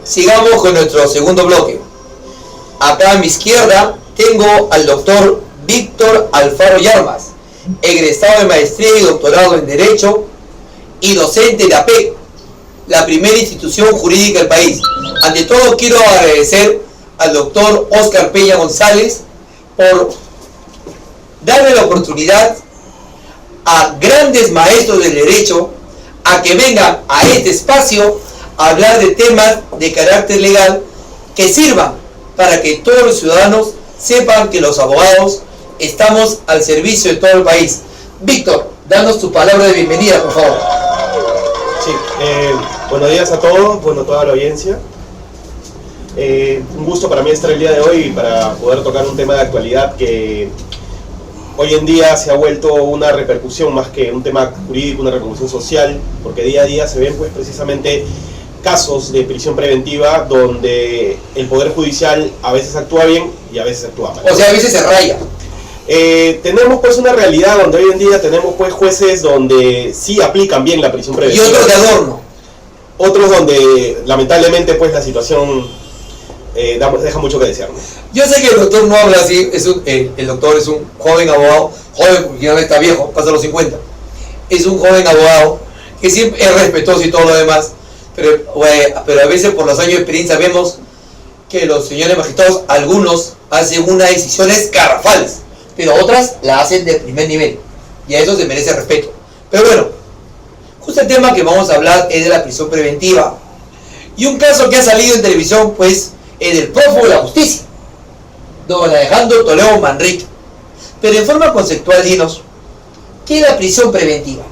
Sigamos con nuestro segundo bloque. Acá a mi izquierda tengo al doctor Víctor Alfaro Yarmas, egresado de maestría y doctorado en Derecho y docente de APEC, la primera institución jurídica del país. Ante todo quiero agradecer al doctor Óscar Peña González por darle la oportunidad a grandes maestros del derecho a que vengan a este espacio a hablar de temas de carácter legal que sirvan para que todos los ciudadanos sepan que los abogados estamos al servicio de todo el país. Víctor, danos tu palabra de bienvenida, por favor. Sí, buenos días a todos, bueno, toda la audiencia. Un gusto para mí estar el día de hoy para poder tocar un tema de actualidad que hoy en día se ha vuelto una repercusión más que un tema jurídico, una repercusión social, porque día a día se ven pues precisamente casos de prisión preventiva donde el Poder Judicial a veces actúa bien y a veces actúa mal. O sea, a veces se raya. Tenemos pues una realidad donde hoy en día tenemos pues jueces donde sí aplican bien la prisión preventiva. Y otros de adorno. Otros donde lamentablemente pues la situación deja mucho que desear, ¿no? Yo sé que el doctor no habla así, el doctor es un joven abogado, joven porque ya no está viejo, pasa los 50. Es un joven abogado que siempre es respetuoso y todo lo demás, pero a veces por los años de experiencia vemos que los señores magistrados, algunos hacen unas decisiones garrafales, pero otras la hacen de primer nivel, y a eso se merece respeto. Pero bueno, justo el tema que vamos a hablar es de la prisión preventiva, y un caso que ha salido en televisión pues es del prófugo de la justicia, don Alejandro Toledo Manrique. Pero en forma conceptual, dinos, ¿qué es la prisión preventiva?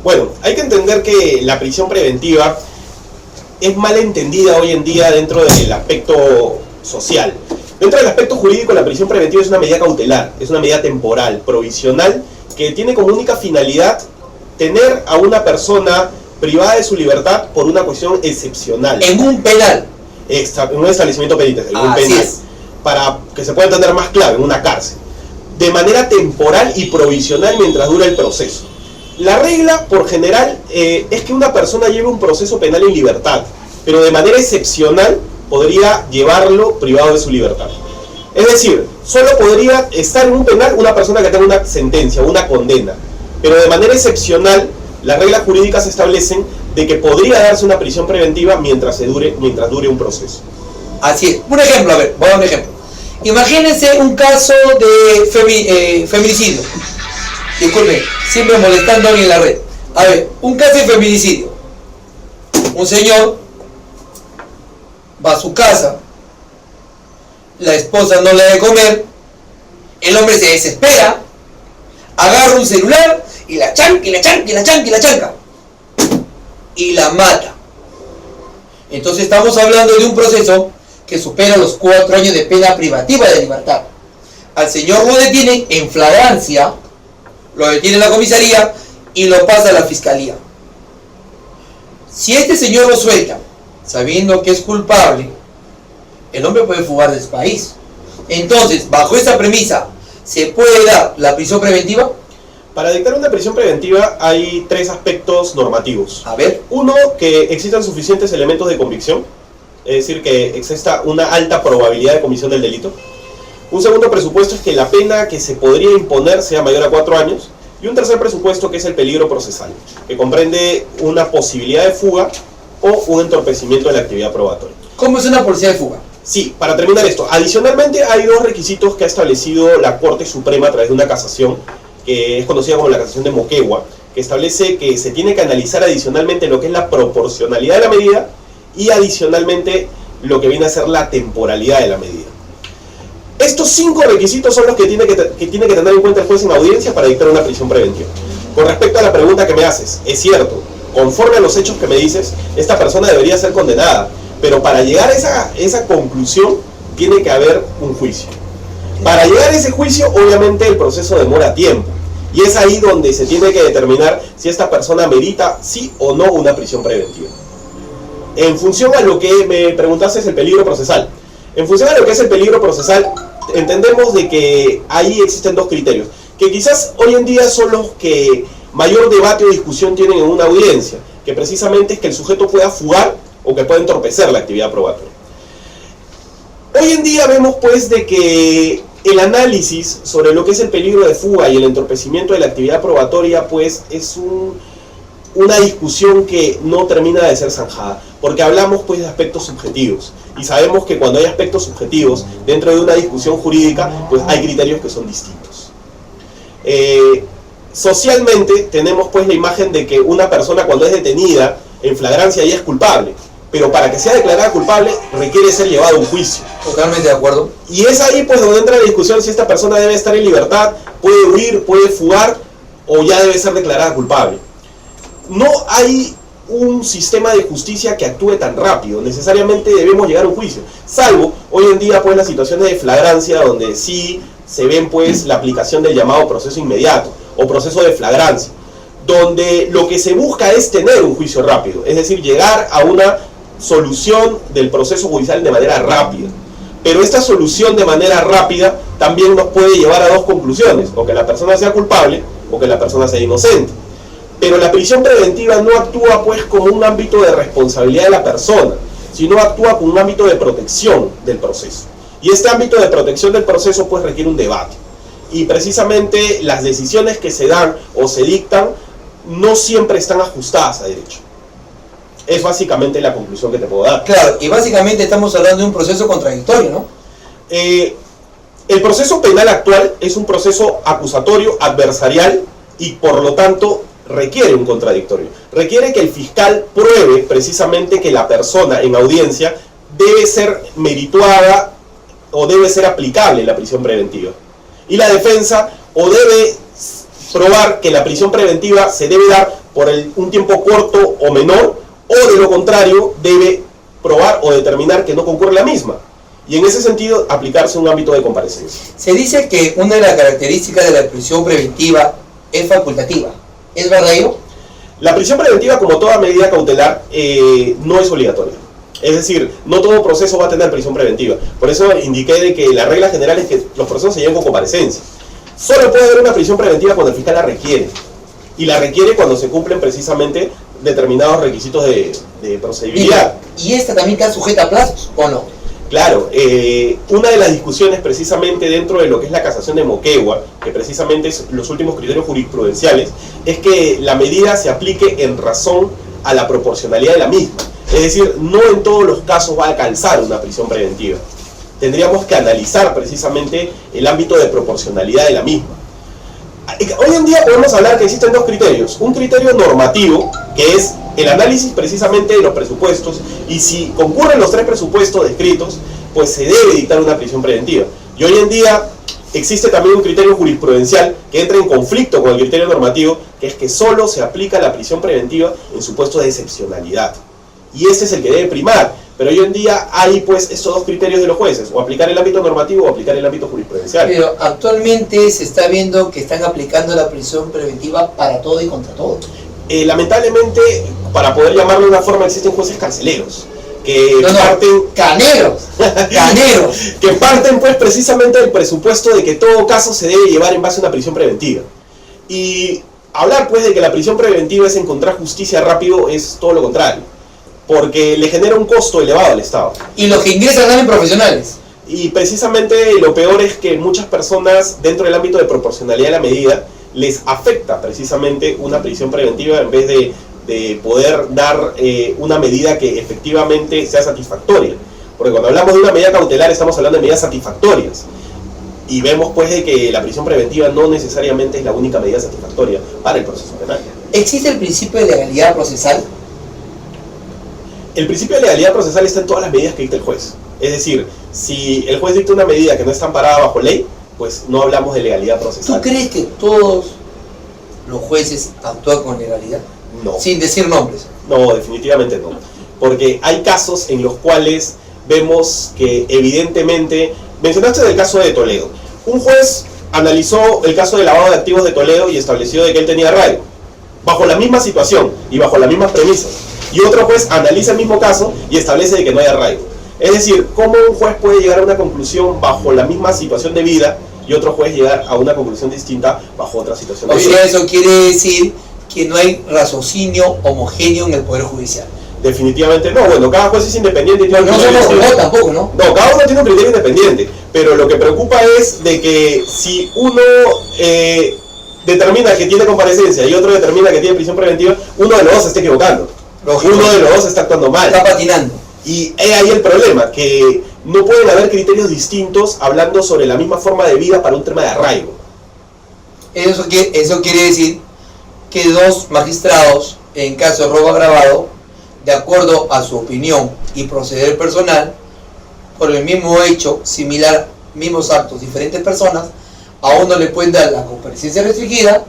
Bueno, hay que entender que la prisión preventiva es mal entendida hoy en día dentro del aspecto social. Dentro del aspecto jurídico, la prisión preventiva es una medida cautelar, es una medida temporal, provisional, que tiene como única finalidad tener a una persona privada de su libertad por una cuestión excepcional. En un penal. En un establecimiento penitenciario, en un penal. Es. Para que se pueda entender más clave, en una cárcel. De manera temporal y provisional mientras dura el proceso. La regla, por general, es que una persona lleve un proceso penal en libertad, pero de manera excepcional podría llevarlo privado de su libertad. Es decir, solo podría estar en un penal una persona que tenga una sentencia, una condena, pero de manera excepcional las reglas jurídicas establecen de que podría darse una prisión preventiva mientras dure un proceso. Así es. Un ejemplo, a ver, voy a dar un ejemplo. Imagínense un caso de feminicidio. Disculpe, siempre molestando a alguien en la red. A ver, un caso de feminicidio. Un señor va a su casa, la esposa no le da de comer, el hombre se desespera, agarra un celular y la chanca, y la chanca, y la chanca, y la chanca, y la mata. Entonces estamos hablando de un proceso que supera los 4 años de pena privativa de libertad. Al señor lo detienen en flagrancia, lo detiene en la comisaría y lo pasa a la fiscalía. Si este señor lo suelta, sabiendo que es culpable, el hombre puede fugar del país. Entonces, bajo esa premisa, ¿se puede dar la prisión preventiva? Para dictar una prisión preventiva hay 3 aspectos normativos. A ver. Uno, que existan suficientes elementos de convicción, es decir, que exista una alta probabilidad de comisión del delito. Un segundo presupuesto es que la pena que se podría imponer sea mayor a 4 años. Y un tercer presupuesto que es el peligro procesal, que comprende una posibilidad de fuga o un entorpecimiento de la actividad probatoria. ¿Cómo es una posibilidad de fuga? Sí, para terminar esto, adicionalmente hay 2 requisitos que ha establecido la Corte Suprema a través de una casación, que es conocida como la casación de Moquegua, que establece que se tiene que analizar adicionalmente lo que es la proporcionalidad de la medida y adicionalmente lo que viene a ser la temporalidad de la medida. Estos 5 requisitos son los que tiene que tener en cuenta el juez en audiencia para dictar una prisión preventiva. Con respecto a la pregunta que me haces, es cierto, conforme a los hechos que me dices, esta persona debería ser condenada, pero para llegar a esa conclusión tiene que haber un juicio. Para llegar a ese juicio, obviamente el proceso demora tiempo, y es ahí donde se tiene que determinar si esta persona merita sí o no una prisión preventiva. En función a lo que me preguntaste es el peligro procesal. En función a lo que es el peligro procesal, entendemos de que ahí existen 2 criterios, que quizás hoy en día son los que mayor debate o discusión tienen en una audiencia, que precisamente es que el sujeto pueda fugar o que puede entorpecer la actividad probatoria. Hoy en día vemos pues de que el análisis sobre lo que es el peligro de fuga y el entorpecimiento de la actividad probatoria pues es una discusión que no termina de ser zanjada, porque hablamos pues de aspectos subjetivos, y sabemos que cuando hay aspectos subjetivos dentro de una discusión jurídica, pues hay criterios que son distintos. Socialmente tenemos pues la imagen de que una persona cuando es detenida en flagrancia ya es culpable, pero para que sea declarada culpable requiere ser llevado a un juicio. Totalmente de acuerdo. Y es ahí pues donde entra la discusión si esta persona debe estar en libertad, puede huir, puede fugar, o ya debe ser declarada culpable. No hay un sistema de justicia que actúe tan rápido, necesariamente debemos llegar a un juicio, salvo hoy en día pues las situaciones de flagrancia donde sí se ven pues la aplicación del llamado proceso inmediato o proceso de flagrancia, donde lo que se busca es tener un juicio rápido, es decir, llegar a una solución del proceso judicial de manera rápida. Pero esta solución de manera rápida también nos puede llevar a dos conclusiones, o que la persona sea culpable o que la persona sea inocente. Pero la prisión preventiva no actúa pues como un ámbito de responsabilidad de la persona, sino actúa como un ámbito de protección del proceso. Y este ámbito de protección del proceso pues requiere un debate. Y precisamente las decisiones que se dan o se dictan no siempre están ajustadas a derecho. Es básicamente la conclusión que te puedo dar. Claro, y básicamente estamos hablando de un proceso contradictorio, ¿no? El proceso penal actual es un proceso acusatorio, adversarial, y por lo tanto requiere un contradictorio. Requiere que el fiscal pruebe precisamente que la persona en audiencia debe ser merituada o debe ser aplicable la prisión preventiva. Y la defensa o debe probar que la prisión preventiva se debe dar por un tiempo corto o menor, o de lo contrario debe probar o determinar que no concurre la misma. Y en ese sentido aplicarse un ámbito de comparecencia. Se dice que una de las características de la prisión preventiva es facultativa. ¿Es verdad ello? La prisión preventiva, como toda medida cautelar, no es obligatoria. Es decir, no todo proceso va a tener prisión preventiva. Por eso indiqué de que la regla general es que los procesos se llevan con comparecencia. Solo puede haber una prisión preventiva cuando el fiscal la requiere. Y la requiere cuando se cumplen precisamente determinados requisitos de procedibilidad. ¿Y esta también está sujeta a plazos o no? Claro, una de las discusiones precisamente dentro de lo que es la casación de Moquegua, que precisamente es los últimos criterios jurisprudenciales, es que la medida se aplique en razón a la proporcionalidad de la misma. Es decir, no en todos los casos va a alcanzar una prisión preventiva. Tendríamos que analizar precisamente el ámbito de proporcionalidad de la misma. Hoy en día podemos hablar que existen dos criterios. Un criterio normativo, que es el análisis precisamente de los presupuestos, y si concurren los tres presupuestos descritos, pues se debe dictar una prisión preventiva. Y hoy en día existe también un criterio jurisprudencial que entra en conflicto con el criterio normativo, que es que solo se aplica la prisión preventiva en supuestos de excepcionalidad. Y este es el que debe primar. Pero hoy en día hay pues estos dos criterios de los jueces, o aplicar el ámbito normativo o aplicar el ámbito jurisprudencial. Pero actualmente se está viendo que están aplicando la prisión preventiva para todo y contra todo. Lamentablemente, para poder llamarlo de una forma, existen jueces carceleros que parten... ¡Caneros! ¡Caneros! Que parten pues precisamente del presupuesto de que todo caso se debe llevar en base a una prisión preventiva. Y hablar pues de que la prisión preventiva es encontrar justicia rápido es todo lo contrario, porque le genera un costo elevado al Estado. Y los que ingresan salen profesionales. Y precisamente lo peor es que muchas personas dentro del ámbito de proporcionalidad de la medida les afecta precisamente una prisión preventiva en vez de poder dar una medida que efectivamente sea satisfactoria. Porque cuando hablamos de una medida cautelar estamos hablando de medidas satisfactorias. Y vemos pues de que la prisión preventiva no necesariamente es la única medida satisfactoria para el proceso penal. ¿Existe el principio de legalidad procesal? El principio de legalidad procesal está en todas las medidas que dicta el juez. Es decir, si el juez dicta una medida que no está amparada bajo ley, pues no hablamos de legalidad procesal. ¿Tú crees que todos los jueces actúan con legalidad? No. Sin decir nombres. No, definitivamente no. Porque hay casos en los cuales vemos que evidentemente... Mencionaste el caso de Toledo. Un juez analizó el caso de lavado de activos de Toledo y estableció de que él tenía arraigo, bajo la misma situación y bajo las mismas premisas. Y otro juez analiza el mismo caso y establece de que no hay arraigo. Es decir, ¿cómo un juez puede llegar a una conclusión bajo la misma situación de vida y otro juez llegar a una conclusión distinta bajo otra situación de vida? O sea, eso quiere decir que no hay raciocinio homogéneo en el Poder Judicial. Definitivamente no. Bueno, cada juez es independiente y tiene Pero no criterio somos robots distinto. tampoco, ¿no? No, cada uno tiene un criterio independiente, pero lo que preocupa es de que si uno determina que tiene comparecencia y otro determina que tiene prisión preventiva, uno de los dos se está equivocando. Lógico. Uno de los dos está actuando mal. Está patinando. Y es ahí el problema, que no pueden haber criterios distintos hablando sobre la misma forma de vida para un tema de arraigo. Eso quiere decir que dos magistrados, en caso de robo agravado, de acuerdo a su opinión y proceder personal, por el mismo hecho, similar, mismos actos, diferentes personas, a uno le pueden dar la comparecencia restringida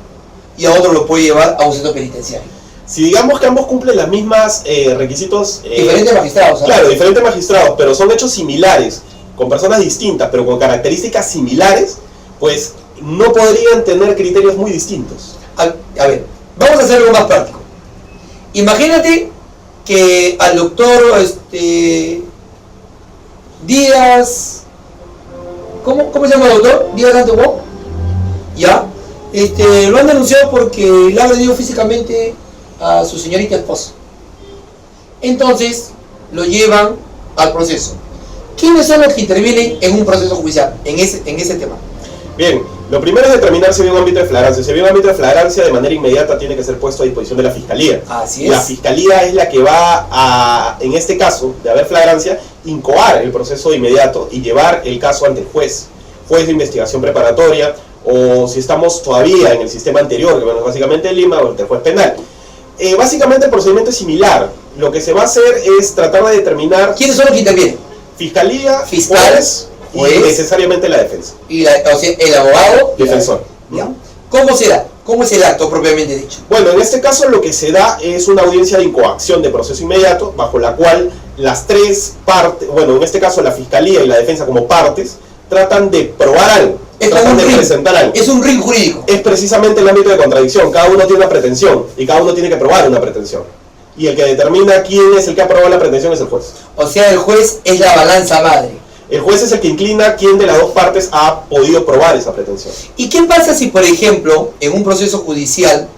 y a otro lo puede llevar a un centro penitenciario. Si digamos que ambos cumplen las mismas requisitos... Diferentes magistrados, ¿sabes? Claro, diferentes magistrados, pero son hechos similares, con personas distintas, pero con características similares, pues no podrían tener criterios muy distintos. A ver, vamos a hacer algo más práctico. Imagínate que al doctor Díaz... ¿Cómo se llama el doctor? Díaz Antiguo. Ya. Lo han denunciado porque le ha agredido físicamente a su señorita esposa. Entonces, lo llevan al proceso. ¿Quiénes son los que intervienen en un proceso judicial, en ese tema? Bien, lo primero es determinar si hay un ámbito de flagrancia. Si hay un ámbito de flagrancia, de manera inmediata tiene que ser puesto a disposición de la Fiscalía. Así es. La Fiscalía es la que va a, en este caso, de haber flagrancia, incoar el proceso inmediato y llevar el caso ante el juez de investigación preparatoria, o si estamos todavía en el sistema anterior, que bueno, básicamente en Lima, o ante el juez penal. Básicamente el procedimiento es similar. Lo que se va a hacer es tratar de determinar... ¿Quiénes son los que intervienen? Fiscalía, Fiscal, juez y necesariamente la defensa. Y o sea, el abogado... Defensor. ¿Ya? ¿Cómo se da? ¿Cómo es el acto propiamente dicho? Bueno, en este caso lo que se da es una audiencia de incoacción de proceso inmediato, bajo la cual las tres partes, bueno, en este caso la Fiscalía y la defensa como partes, tratan de probar algo, tratan de presentar algo. Es un ring jurídico. Es precisamente el ámbito de contradicción, cada uno tiene una pretensión y cada uno tiene que probar una pretensión. Y el que determina quién es el que ha probado la pretensión es el juez. O sea, el juez es la balanza madre. El juez es el que inclina quién de las dos partes ha podido probar esa pretensión. ¿Y qué pasa si, por ejemplo, en un proceso judicial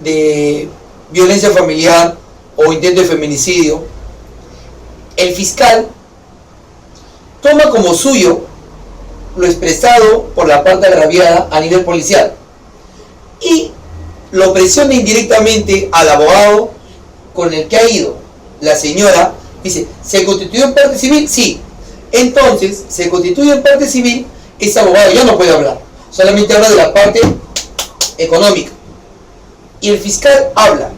de violencia familiar o intento de feminicidio, el fiscal toma como suyo lo expresado por la parte agraviada a nivel policial y lo presiona indirectamente al abogado con el que ha ido la señora? Dice, ¿se constituyó en parte civil? Sí. Entonces, se constituye en parte civil, ese abogado ya no puede hablar, solamente habla de la parte económica. Y el fiscal habla,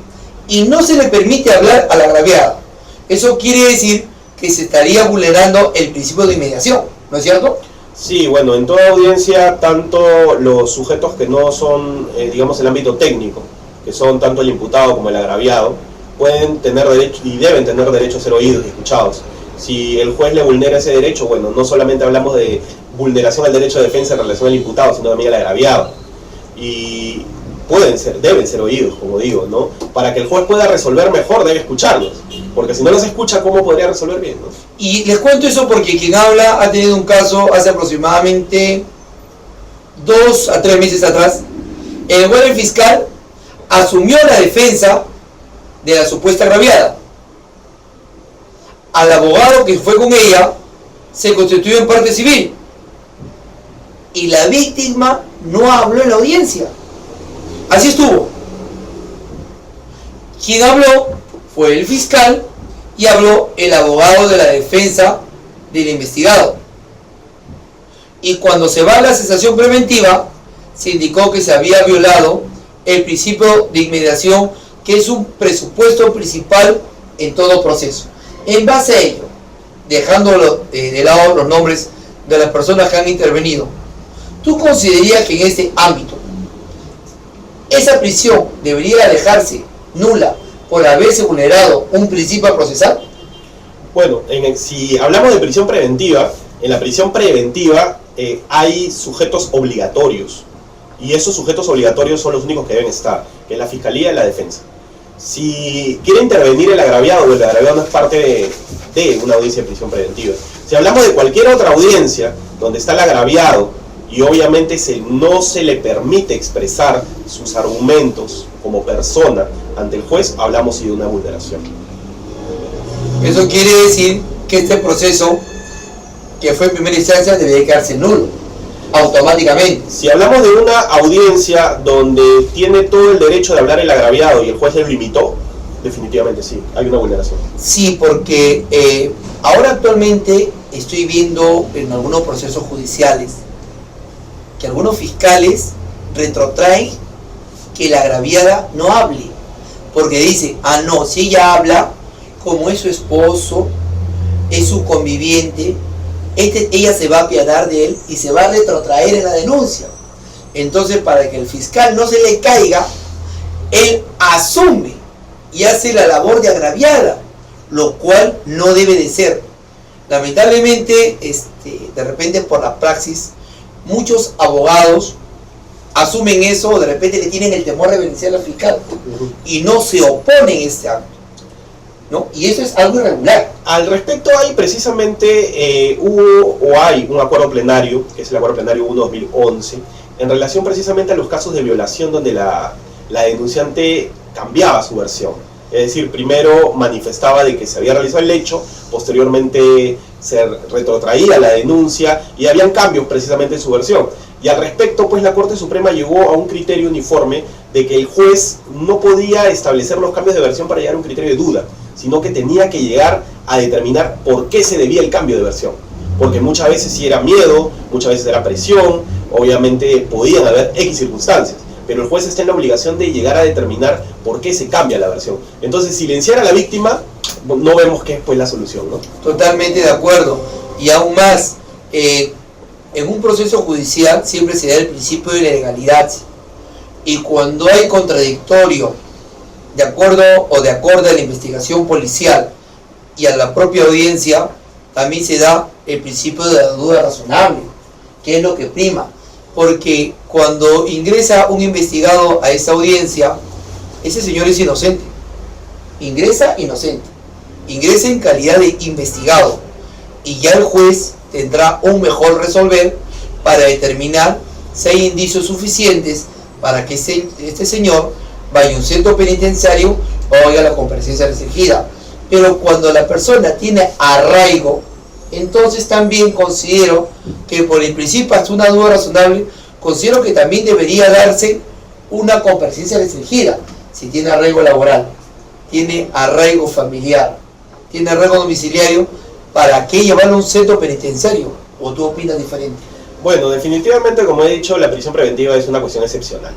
y no se le permite hablar a la agraviada. Eso quiere decir que se estaría vulnerando el principio de inmediación, ¿no es cierto? Sí, bueno, en toda audiencia, tanto los sujetos que no son, digamos, el ámbito técnico, que son tanto el imputado como el agraviado, pueden tener derecho y deben tener derecho a ser oídos y escuchados. Si el juez le vulnera ese derecho, bueno, no solamente hablamos de vulneración al derecho de defensa en relación al imputado, sino también al agraviado. Y deben ser oídos, como digo, ¿no? Para que el juez pueda resolver mejor, debe escucharlos. Porque si no los escucha, ¿cómo podría resolver bien, no? Y les cuento eso porque quien habla ha tenido un caso hace aproximadamente 2 a 3 meses atrás, en el cual el fiscal asumió la defensa de la supuesta agraviada. Al abogado que fue con ella se constituyó en parte civil y la víctima no habló en la audiencia. Así estuvo. Quien habló fue el fiscal y habló el abogado de la defensa del investigado. Y cuando se va a la cesación preventiva, se indicó que se había violado el principio de inmediación, que es un presupuesto principal en todo proceso. En base a ello, dejando de lado los nombres de las personas que han intervenido, ¿tú considerarías que en este ámbito esa prisión debería dejarse nula por haberse vulnerado un principio procesal? Bueno, si hablamos de prisión preventiva, en la prisión preventiva hay sujetos obligatorios, y esos sujetos obligatorios son los únicos que deben estar, que es la Fiscalía y la defensa. Si quiere intervenir el agraviado, o el agraviado no es parte de una audiencia de prisión preventiva. Si hablamos de cualquier otra audiencia donde está el agraviado y obviamente no se le permite expresar sus argumentos como persona ante el juez, hablamos de una vulneración. Eso quiere decir que este proceso, que fue en primera instancia, debe quedarse nulo, automáticamente. Si hablamos de una audiencia donde tiene todo el derecho de hablar el agraviado y el juez le limitó, definitivamente sí, hay una vulneración. Sí, porque ahora actualmente estoy viendo en algunos procesos judiciales que algunos fiscales retrotraen que la agraviada no hable, porque dice, ah no, si ella habla, como es su esposo, es su conviviente, ella se va a apiadar de él y se va a retrotraer en la denuncia. Entonces, para que el fiscal no se le caiga, él asume y hace la labor de agraviada, lo cual no debe de ser. Lamentablemente, de repente por la praxis, muchos abogados asumen eso, o de repente le tienen el temor de beneficiar al fiscal y no se oponen a este acto, ¿no? Y eso es algo irregular. Al respecto hay precisamente hay un acuerdo plenario, que es el acuerdo plenario 1/2011, en relación precisamente a los casos de violación donde la denunciante cambiaba su versión. Es decir, primero manifestaba de que se había realizado el hecho, posteriormente se retrotraía la denuncia y habían cambios precisamente en su versión. Y al respecto, pues la Corte Suprema llegó a un criterio uniforme de que el juez no podía establecer los cambios de versión para llegar a un criterio de duda, sino que tenía que llegar a determinar por qué se debía el cambio de versión. Porque muchas veces sí era miedo, muchas veces era presión, obviamente podían haber X circunstancias, pero el juez está en la obligación de llegar a determinar por qué se cambia la versión. Entonces, silenciar a la víctima, no vemos que es pues la solución, ¿no? Totalmente de acuerdo. Y aún más, en un proceso judicial siempre se da el principio de legalidad. Y cuando hay contradictorio, de acuerdo a la investigación policial y a la propia audiencia, también se da el principio de la duda razonable, que es lo que prima. Porque cuando ingresa un investigado a esa audiencia, ese señor es inocente. Ingresa inocente. Ingresa en calidad de investigado. Y ya el juez tendrá un mejor resolver para determinar si hay indicios suficientes para que este señor vaya a un centro penitenciario o vaya a la comparecencia restringida. Pero cuando la persona tiene arraigo, entonces también considero que por el principio hasta una duda razonable, considero que también debería darse una comparecencia restringida si tiene arraigo laboral, tiene arraigo familiar, tiene arraigo domiciliario. ¿Para qué llevarlo a un centro penitenciario? ¿O tú opinas diferente? Bueno, definitivamente, como he dicho, la prisión preventiva es una cuestión excepcional.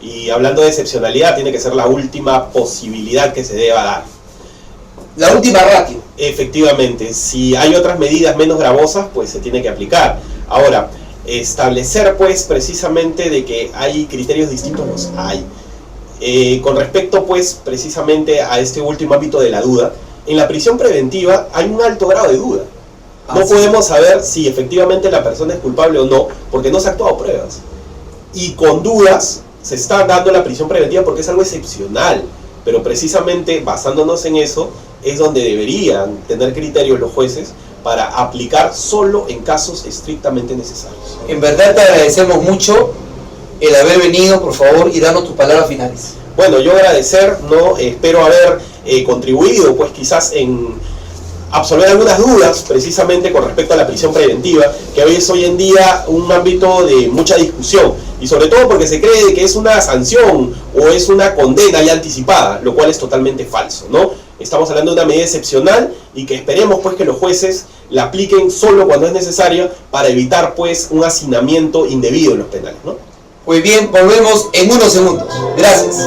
Y hablando de excepcionalidad, tiene que ser la última posibilidad que se deba dar. La última ratio. Efectivamente, si hay otras medidas menos gravosas, pues se tiene que aplicar. Ahora, establecer pues precisamente de que hay criterios distintos, los hay. Con respecto pues precisamente a este último ámbito de la duda, en la prisión preventiva hay un alto grado de duda. No podemos saber si efectivamente la persona es culpable o no, porque no se han actuado pruebas. Y con dudas se está dando la prisión preventiva porque es algo excepcional. Pero precisamente basándonos en eso, es donde deberían tener criterios los jueces para aplicar solo en casos estrictamente necesarios. En verdad te agradecemos mucho el haber venido, por favor, y darnos tus palabras finales. Bueno, yo agradecer, ¿no? Espero haber contribuido, pues quizás en absolver algunas dudas, precisamente con respecto a la prisión preventiva, que hoy en día un ámbito de mucha discusión, y sobre todo porque se cree que es una sanción o es una condena ya anticipada, lo cual es totalmente falso, ¿no? Estamos hablando de una medida excepcional y que esperemos pues que los jueces la apliquen solo cuando es necesario para evitar pues un hacinamiento indebido en los penales, ¿no? Pues bien, volvemos en unos segundos. Gracias.